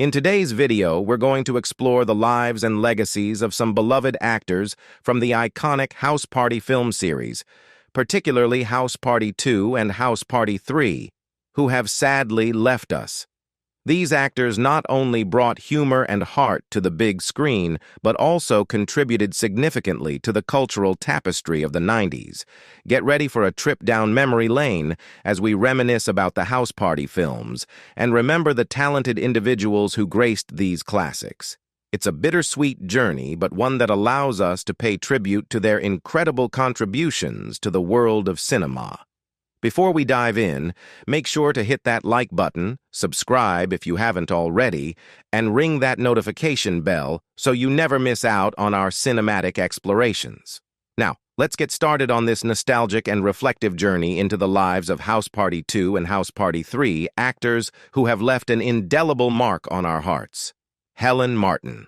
In today's video, we're going to explore the lives and legacies of some beloved actors from the iconic House Party film series, particularly House Party 2 and House Party 3, who have sadly left us. These actors not only brought humor and heart to the big screen, but also contributed significantly to the cultural tapestry of the 90s. Get ready for a trip down memory lane as we reminisce about the House Party films and remember the talented individuals who graced these classics. It's a bittersweet journey, but one that allows us to pay tribute to their incredible contributions to the world of cinema. Before we dive in, make sure to hit that like button, subscribe if you haven't already, and ring that notification bell so you never miss out on our cinematic explorations. Now, let's get started on this nostalgic and reflective journey into the lives of House Party 2 and House Party 3 actors who have left an indelible mark on our hearts. Helen Martin.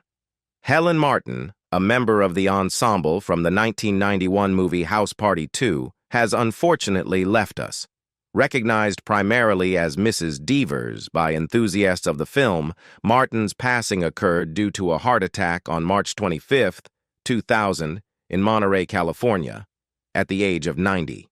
Helen Martin, a member of the ensemble from the 1991 movie House Party 2, has unfortunately left us. Recognized primarily as Mrs. Devers by enthusiasts of the film, Martin's passing occurred due to a heart attack on March 25, 2000, in Monterey, California, at the age of 90.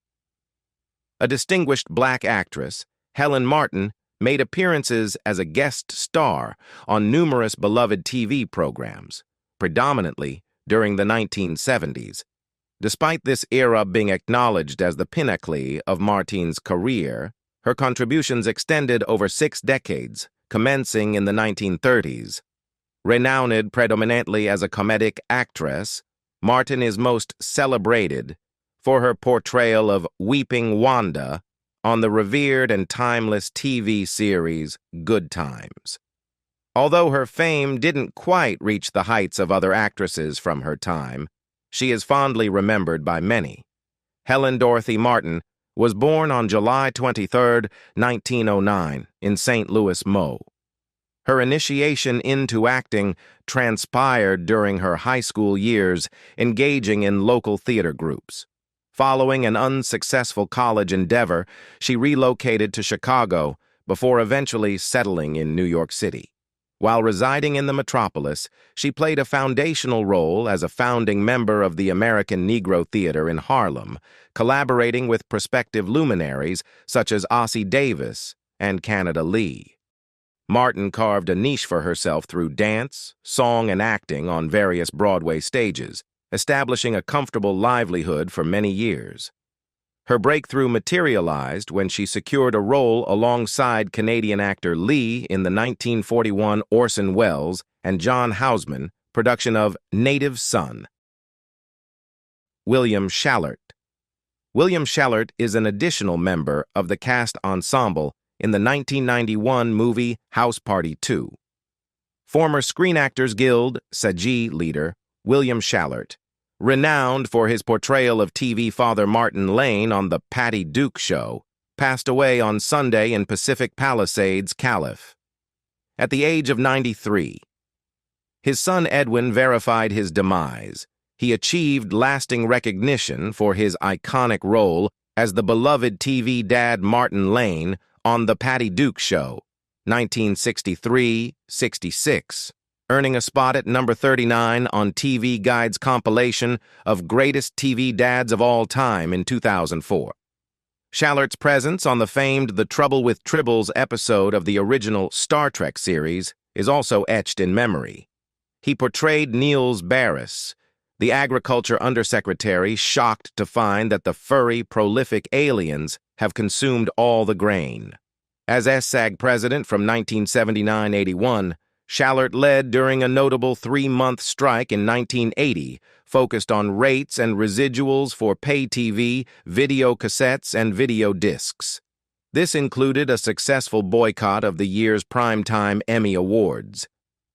A distinguished black actress, Helen Martin made appearances as a guest star on numerous beloved TV programs, predominantly during the 1970s. Despite this era being acknowledged as the pinnacle of Martin's career, her contributions extended over 6 decades, commencing in the 1930s. Renowned predominantly as a comedic actress, Martin is most celebrated for her portrayal of Weeping Wanda on the revered and timeless TV series Good Times. Although her fame didn't quite reach the heights of other actresses from her time, she is fondly remembered by many. Helen Dorothy Martin was born on July 23, 1909, in St. Louis, Mo. Her initiation into acting transpired during her high school years, engaging in local theater groups. Following an unsuccessful college endeavor, she relocated to Chicago before eventually settling in New York City. While residing in the metropolis, she played a foundational role as a founding member of the American Negro Theater in Harlem, collaborating with prospective luminaries such as Ossie Davis and Canada Lee. Martin carved a niche for herself through dance, song, and acting on various Broadway stages, establishing a comfortable livelihood for many years. Her breakthrough materialized when she secured a role alongside Canadian actor Lee in the 1941 Orson Welles and John Houseman production of Native Son. William Schallert. William Schallert is an additional member of the cast ensemble in the 1991 movie House Party 2. Former Screen Actors Guild SAG leader William Schallert, renowned for his portrayal of TV father Martin Lane on The Patty Duke Show, passed away on Sunday in Pacific Palisades, Calif. At the age of 93. His son Edwin verified his demise. He achieved lasting recognition for his iconic role as the beloved TV dad Martin Lane on The Patty Duke Show, 1963-66. Earning a spot at number 39 on TV Guide's compilation of Greatest TV Dads of All Time in 2004. Schallert's presence on the famed The Trouble with Tribbles episode of the original Star Trek series is also etched in memory. He portrayed Niels Barris, the agriculture undersecretary shocked to find that the furry, prolific aliens have consumed all the grain. As SAG president from 1979-81, Schallert led during a notable 3-month strike in 1980, focused on rates and residuals for pay TV, video cassettes, and video discs. This included a successful boycott of the year's primetime Emmy Awards.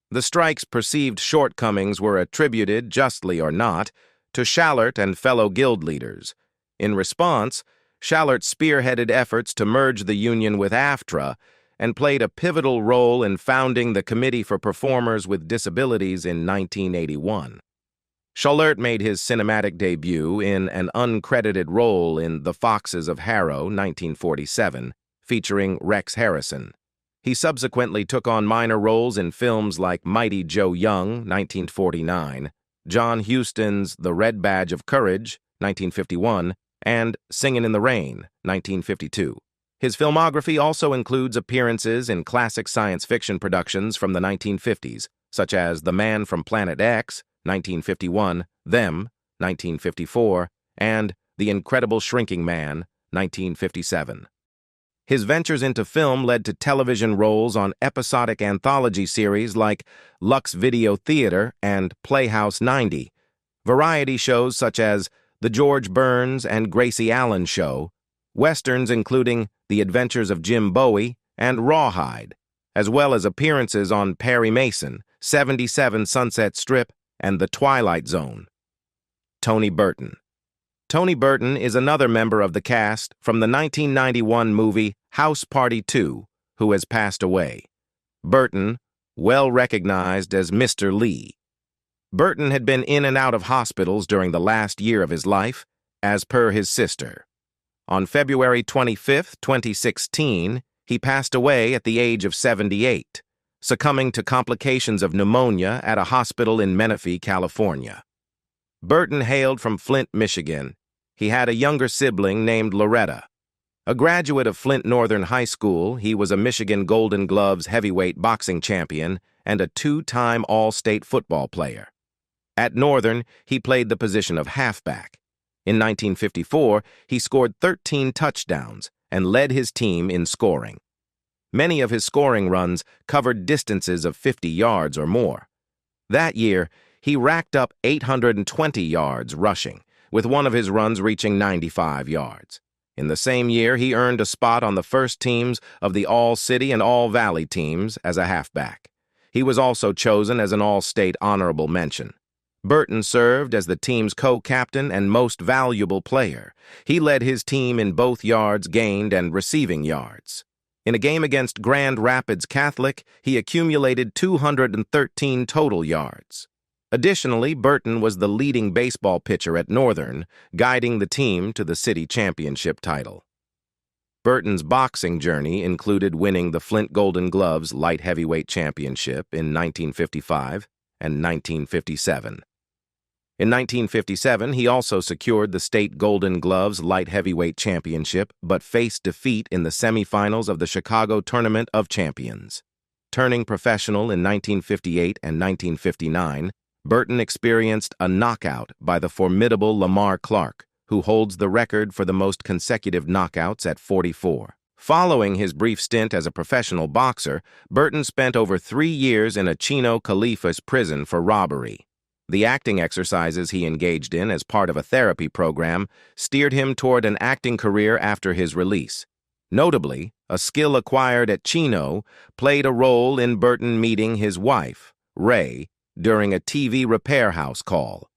The strike's perceived shortcomings were attributed, justly or not, to Schallert and fellow guild leaders. In response, Schallert spearheaded efforts to merge the union with AFTRA and played a pivotal role in founding the Committee for Performers with Disabilities in 1981. Schallert made his cinematic debut in an uncredited role in The Foxes of Harrow, 1947, featuring Rex Harrison. He subsequently took on minor roles in films like Mighty Joe Young, 1949, John Huston's The Red Badge of Courage, 1951, and Singin' in the Rain, 1952. His filmography also includes appearances in classic science fiction productions from the 1950s, such as The Man from Planet X, 1951, Them, 1954, and The Incredible Shrinking Man, 1957. His ventures into film led to television roles on episodic anthology series like Lux Video Theater and Playhouse 90, variety shows such as The George Burns and Gracie Allen Show, westerns including The Adventures of Jim Bowie and Rawhide, as well as appearances on Perry Mason, 77 Sunset Strip, and The Twilight Zone. Tony Burton. Tony Burton is another member of the cast from the 1991 movie House Party 2, who has passed away. Burton, well recognized as Mr. Lee. Burton had been in and out of hospitals during the last year of his life, as per his sister. On February 25, 2016, he passed away at the age of 78, succumbing to complications of pneumonia at a hospital in Menifee, California. Burton hailed from Flint, Michigan. He had a younger sibling named Loretta. A graduate of Flint Northern High School, he was a Michigan Golden Gloves heavyweight boxing champion and a two-time All-State football player. At Northern, he played the position of halfback. In 1954, he scored 13 touchdowns and led his team in scoring. Many of his scoring runs covered distances of 50 yards or more. That year, he racked up 820 yards rushing, with one of his runs reaching 95 yards. In the same year, he earned a spot on the first teams of the All-City and All-Valley teams as a halfback. He was also chosen as an All-State honorable mention. Burton served as the team's co-captain and most valuable player. He led his team in both yards gained and receiving yards. In a game against Grand Rapids Catholic, he accumulated 213 total yards. Additionally, Burton was the leading baseball pitcher at Northern, guiding the team to the city championship title. Burton's boxing journey included winning the Flint Golden Gloves light heavyweight championship in 1955 and 1957. In 1957, he also secured the state Golden Gloves light heavyweight championship, but faced defeat in the semifinals of the Chicago Tournament of Champions. Turning professional in 1958 and 1959, Burton experienced a knockout by the formidable Lamar Clark, who holds the record for the most consecutive knockouts at 44. Following his brief stint as a professional boxer, Burton spent over 3 years in a Chino Khalifa's prison for robbery. The acting exercises he engaged in as part of a therapy program steered him toward an acting career after his release. Notably, a skill acquired at Chino played a role in Burton meeting his wife, Ray, during a TV repair house call.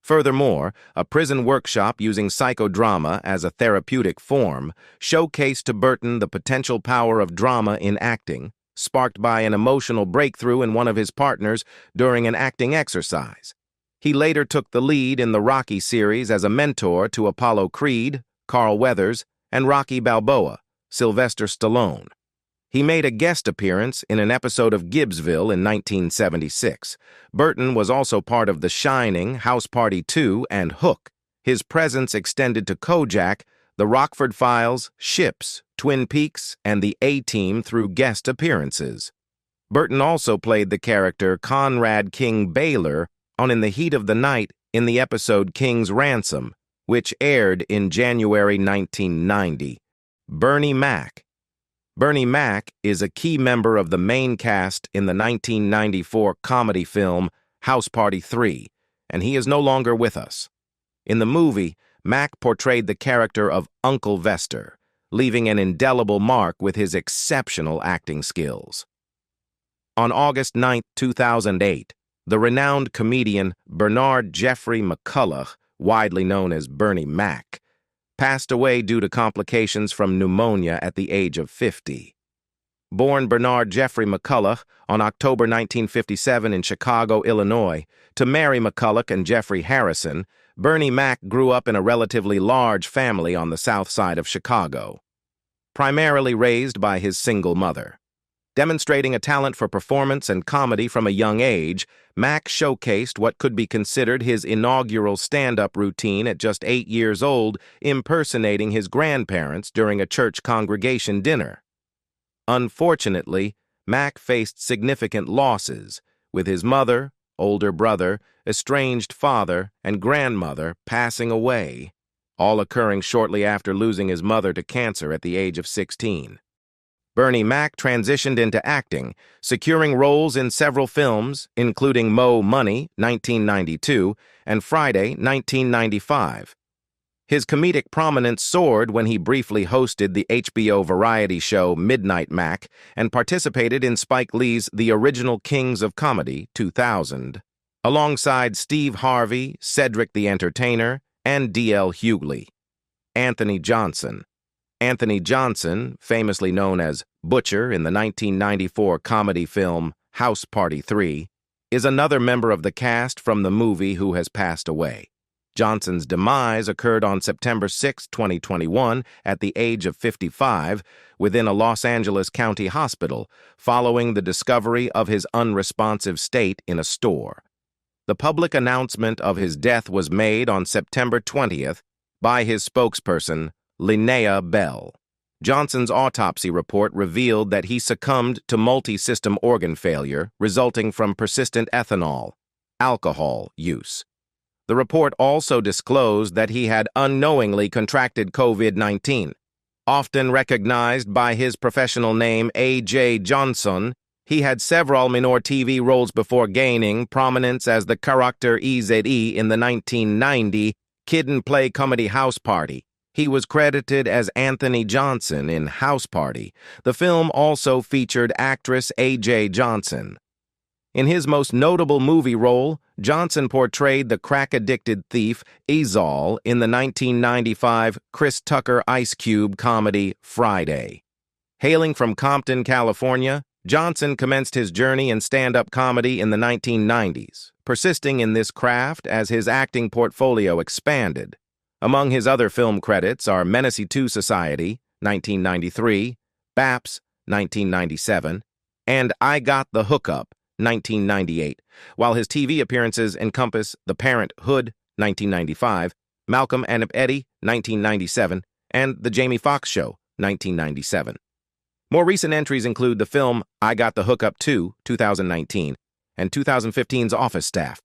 Furthermore, a prison workshop using psychodrama as a therapeutic form showcased to Burton the potential power of drama in acting, sparked by an emotional breakthrough in one of his partners during an acting exercise. He later took the lead in the Rocky series as a mentor to Apollo Creed, Carl Weathers, and Rocky Balboa, Sylvester Stallone. He made a guest appearance in an episode of Gibbsville in 1976. Burton was also part of The Shining, House Party 2, and Hook. His presence extended to Kojak, The Rockford Files, Ships, Twin Peaks, and The A-Team through guest appearances. Burton also played the character Conrad King Baylor on In the Heat of the Night in the episode King's Ransom, which aired in January 1990. Bernie Mack. Bernie Mack is a key member of the main cast in the 1994 comedy film House Party 3, and he is no longer with us. In the movie, Mack portrayed the character of Uncle Vester, leaving an indelible mark with his exceptional acting skills. On August 9, 2008, the renowned comedian Bernard Jeffrey McCullough, widely known as Bernie Mac, passed away due to complications from pneumonia at the age of 50. Born Bernard Jeffrey McCullough on October 1957 in Chicago, Illinois, to Mary McCullough and Jeffrey Harrison, Bernie Mac grew up in a relatively large family on the south side of Chicago, primarily raised by his single mother. Demonstrating a talent for performance and comedy from a young age, Mack showcased what could be considered his inaugural stand-up routine at just 8 years old, impersonating his grandparents during a church congregation dinner. Unfortunately, Mack faced significant losses, with his mother, older brother, estranged father, and grandmother passing away, all occurring shortly after losing his mother to cancer at the age of 16. Bernie Mac transitioned into acting, securing roles in several films, including Mo Money, 1992, and Friday, 1995. His comedic prominence soared when he briefly hosted the HBO variety show Midnight Mac and participated in Spike Lee's The Original Kings of Comedy, 2000, alongside Steve Harvey, Cedric the Entertainer, and D.L. Hughley. Anthony Johnson. Anthony Johnson, famously known as Butcher in the 1994 comedy film House Party 3, is another member of the cast from the movie who has passed away. Johnson's demise occurred on September 6, 2021, at the age of 55, within a Los Angeles County hospital, following the discovery of his unresponsive state in a store. The public announcement of his death was made on September 20th by his spokesperson, Linnea Bell. Johnson's autopsy report revealed that he succumbed to multi-system organ failure resulting from persistent alcohol use. The report also disclosed that he had unknowingly contracted COVID-19. Often recognized by his professional name A.J. Johnson, he had several minor TV roles before gaining prominence as the character EZE in the 1990 kid-and-play comedy House Party. He was credited as Anthony Johnson in House Party. The film also featured actress A.J. Johnson. In his most notable movie role, Johnson portrayed the crack-addicted thief Ezal in the 1995 Chris Tucker Ice Cube comedy Friday. Hailing from Compton, California, Johnson commenced his journey in stand-up comedy in the 1990s, persisting in this craft as his acting portfolio expanded. Among his other film credits are Menace II Society, 1993, Baps, 1997, and I Got the Hookup, 1998, while his TV appearances encompass The Parent Hood, 1995, Malcolm and Eddie, 1997, and The Jamie Foxx Show, 1997. More recent entries include the film I Got the Hookup 2, 2019, and 2015's Office Staff.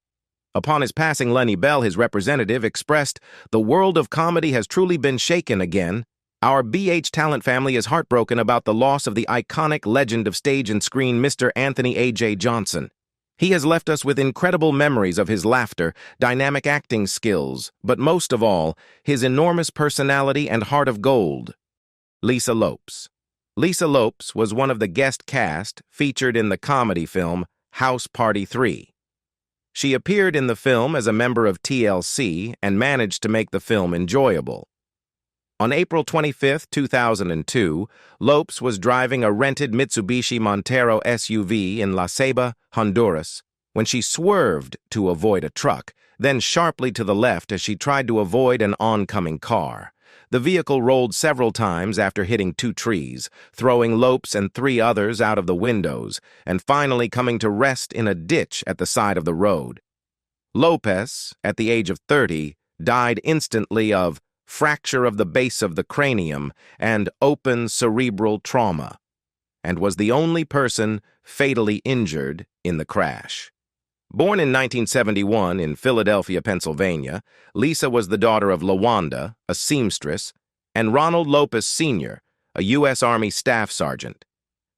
Upon his passing, Lenny Bell, his representative, expressed, "The world of comedy has truly been shaken again. Our BH talent family is heartbroken about the loss of the iconic legend of stage and screen, Mr. Anthony A.J. Johnson. He has left us with incredible memories of his laughter, dynamic acting skills, but most of all, his enormous personality and heart of gold." Lisa Lopes. Lisa Lopes was one of the guest cast featured in the comedy film House Party 3. She appeared in the film as a member of TLC and managed to make the film enjoyable. On April 25, 2002, Lopes was driving a rented Mitsubishi Montero SUV in La Ceiba, Honduras, when she swerved to avoid a truck, then sharply to the left as she tried to avoid an oncoming car. The vehicle rolled several times after hitting 2 trees, throwing Lopes and 3 others out of the windows, and finally coming to rest in a ditch at the side of the road. Lopes, at the age of 30, died instantly of fracture of the base of the cranium and open cerebral trauma, and was the only person fatally injured in the crash. Born in 1971 in Philadelphia, Pennsylvania, Lisa was the daughter of LaWanda, a seamstress, and Ronald Lopes Sr., a U.S. Army Staff Sergeant.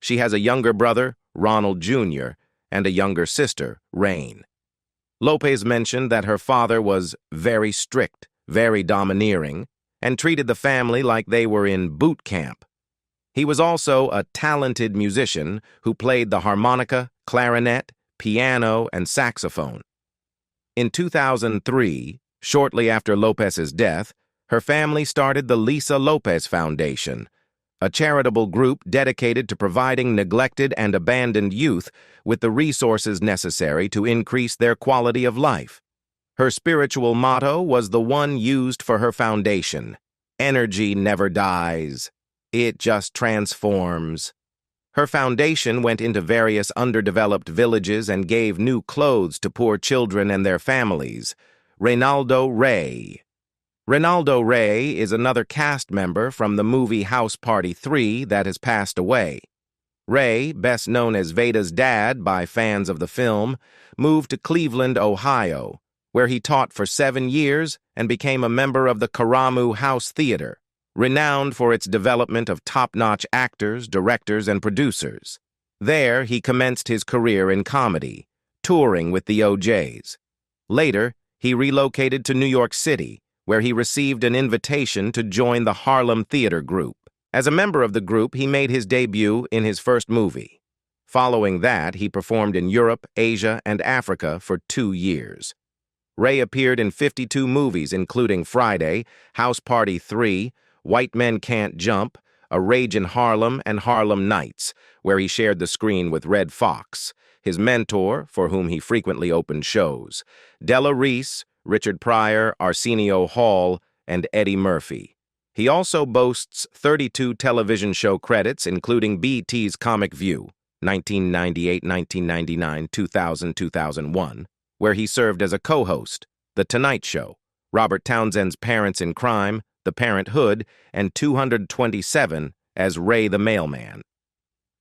She has a younger brother, Ronald Jr., and a younger sister, Rain. Lopes mentioned that her father was very strict, very domineering, and treated the family like they were in boot camp. He was also a talented musician who played the harmonica, clarinet, piano, and saxophone. In 2003, shortly after Lopes's death, her family started the Lisa Lopes Foundation, a charitable group dedicated to providing neglected and abandoned youth with the resources necessary to increase their quality of life. Her spiritual motto was the one used for her foundation: "Energy never dies. It just transforms." Her foundation went into various underdeveloped villages and gave new clothes to poor children and their families. Reynaldo Rey. Reynaldo Rey is another cast member from the movie House Party 3 that has passed away. Rey, best known as Veda's dad by fans of the film, moved to Cleveland, Ohio, where he taught for 7 years and became a member of the Karamu House Theater, renowned for its development of top-notch actors, directors, and producers. There, he commenced his career in comedy, touring with the OJs. Later, he relocated to New York City, where he received an invitation to join the Harlem Theater Group. As a member of the group, he made his debut in his first movie. Following that, he performed in Europe, Asia, and Africa for 2 years. Rey appeared in 52 movies, including Friday, House Party 3, White Men Can't Jump, A Rage in Harlem, and Harlem Nights, where he shared the screen with Red Fox, his mentor, for whom he frequently opened shows, Della Reese, Richard Pryor, Arsenio Hall, and Eddie Murphy. He also boasts 32 television show credits, including BET's Comic View, 1998, 1999, 2000, 2001, where he served as a co-host, The Tonight Show, Robert Townsend's Parents in Crime, The Parenthood, and 227 as Ray the Mailman.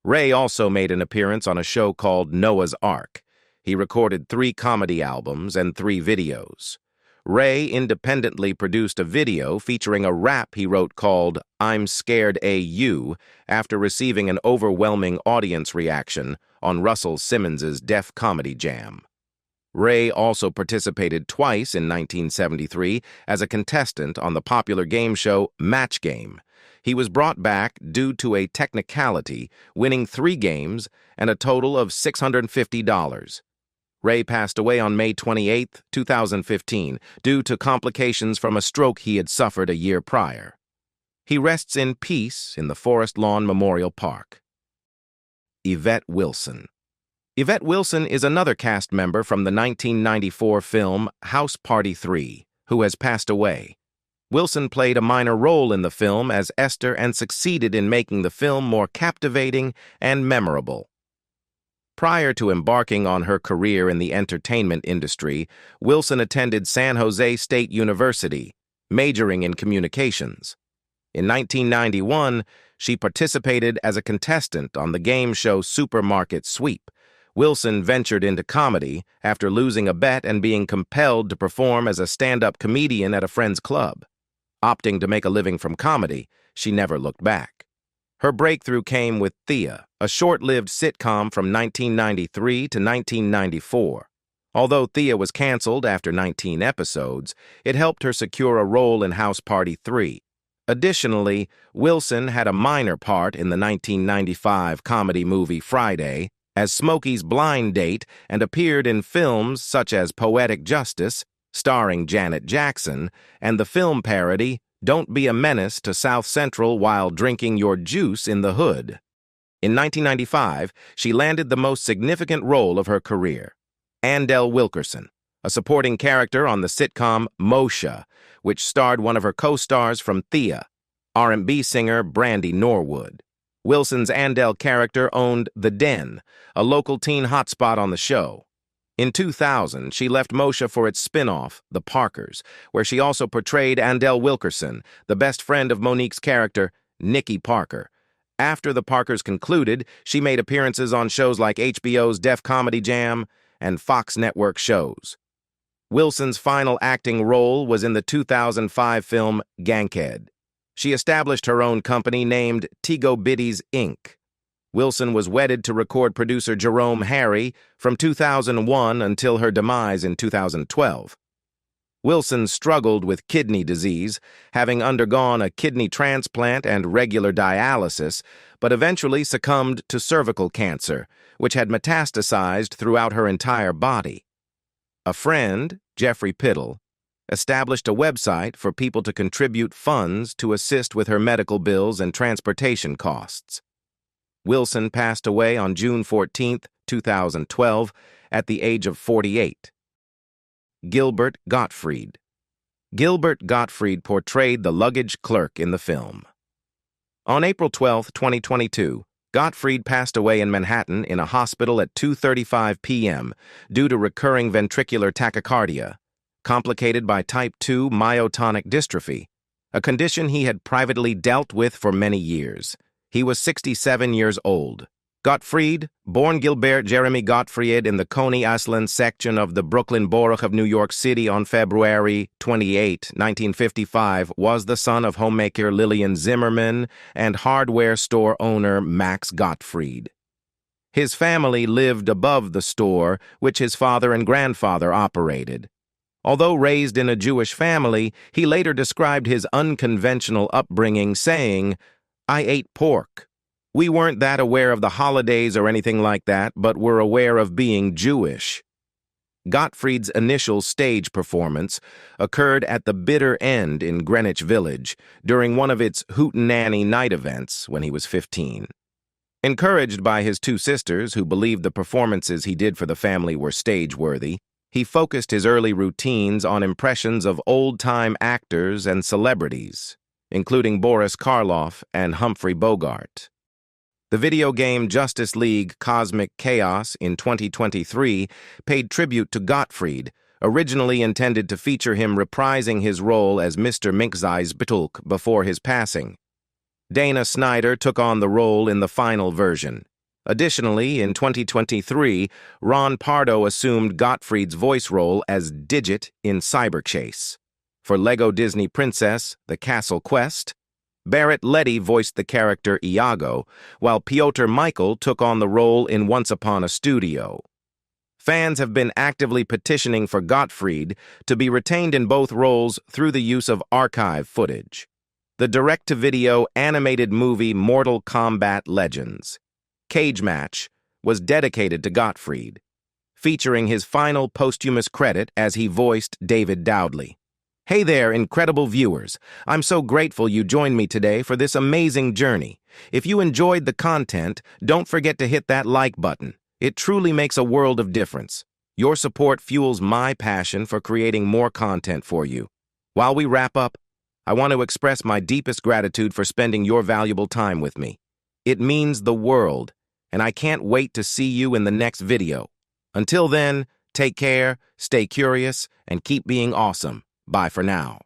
Rey also made an appearance on a show called Noah's Ark. He recorded 3 comedy albums and 3 videos. Rey independently produced a video featuring a rap he wrote called I'm Scared A.U. after receiving an overwhelming audience reaction on Russell Simmons's Def Comedy Jam. Rey also participated twice in 1973 as a contestant on the popular game show Match Game. He was brought back due to a technicality, winning 3 games and a total of $650. Rey passed away on May 28, 2015, due to complications from a stroke he had suffered a year prior. He rests in peace in the Forest Lawn Memorial Park. IET Wilson. IET Wilson is another cast member from the 1994 film House Party 3, who has passed away. Wilson played a minor role in the film as Esther and succeeded in making the film more captivating and memorable. Prior to embarking on her career in the entertainment industry, Wilson attended San Jose State University, majoring in communications. In 1991, she participated as a contestant on the game show Supermarket Sweep. Wilson ventured into comedy after losing a bet and being compelled to perform as a stand-up comedian at a friend's club. Opting to make a living from comedy, she never looked back. Her breakthrough came with Thea, a short-lived sitcom from 1993 to 1994. Although Thea was canceled after 19 episodes, it helped her secure a role in House Party 3. Additionally, Wilson had a minor part in the 1995 comedy movie Friday as Smokey's blind date and appeared in films such as Poetic Justice, starring Janet Jackson, and the film parody Don't Be a Menace to South Central While Drinking Your Juice in the Hood. In 1995, she landed the most significant role of her career, Andel Wilkerson, a supporting character on the sitcom Moshe, which starred one of her co-stars from Thea, R&B singer Brandy Norwood. Wilson's Andel character owned The Den, a local teen hotspot on the show. In 2000, she left Moshe for its spin-off, The Parkers, where she also portrayed Andel Wilkerson, the best friend of Monique's character, Nikki Parker. After The Parkers concluded, she made appearances on shows like HBO's Def Comedy Jam and Fox Network shows. Wilson's final acting role was in the 2005 film Gankhead. She established her own company named Tigo Biddies, Inc. Wilson was wedded to record producer Jerome Harry from 2001 until her demise in 2012. Wilson struggled with kidney disease, having undergone a kidney transplant and regular dialysis, but eventually succumbed to cervical cancer, which had metastasized throughout her entire body. A friend, Jeffrey Piddle, established a website for people to contribute funds to assist with her medical bills and transportation costs. Wilson passed away on June 14, 2012, at the age of 48. Gilbert Gottfried. Gilbert Gottfried portrayed the luggage clerk in the film. On April 12, 2022, Gottfried passed away in Manhattan in a hospital at 2:35 p.m. due to recurring ventricular tachycardia, complicated by type 2 myotonic dystrophy, a condition he had privately dealt with for many years. He was 67 years old. Gottfried, born Gilbert Jeremy Gottfried in the Coney Island section of the Brooklyn Borough of New York City on February 28, 1955, was the son of homemaker Lillian Zimmerman and hardware store owner Max Gottfried. His family lived above the store, which his father and grandfather operated. Although raised in a Jewish family, he later described his unconventional upbringing, saying, "I ate pork. We weren't that aware of the holidays or anything like that, but were aware of being Jewish." Gottfried's initial stage performance occurred at the Bitter End in Greenwich Village during one of its Hootenanny night events when he was 15. Encouraged by his two sisters, who believed the performances he did for the family were stage-worthy, he focused his early routines on impressions of old-time actors and celebrities, including Boris Karloff and Humphrey Bogart. The video game Justice League Cosmic Chaos in 2023 paid tribute to Gottfried, originally intended to feature him reprising his role as Mr. Mxyzptlk before his passing. Dana Snyder took on the role in the final version. Additionally, in 2023, Ron Pardo assumed Gottfried's voice role as Digit in Cyberchase. For Lego Disney Princess: The Castle Quest, Barrett Letty voiced the character Iago, while Piotr Michael took on the role in Once Upon a Studio. Fans have been actively petitioning for Gottfried to be retained in both roles through the use of archive footage. The direct-to-video animated movie Mortal Kombat Legends: Cage Match was dedicated to Gottfried, featuring his final posthumous credit as he voiced David Dowdley. Hey there, incredible viewers. I'm so grateful you joined me today for this amazing journey. If you enjoyed the content, don't forget to hit that like button. It truly makes a world of difference. Your support fuels my passion for creating more content for you. While we wrap up, I want to express my deepest gratitude for spending your valuable time with me. It means the world, and I can't wait to see you in the next video. Until then, take care, stay curious, and keep being awesome. Bye for now.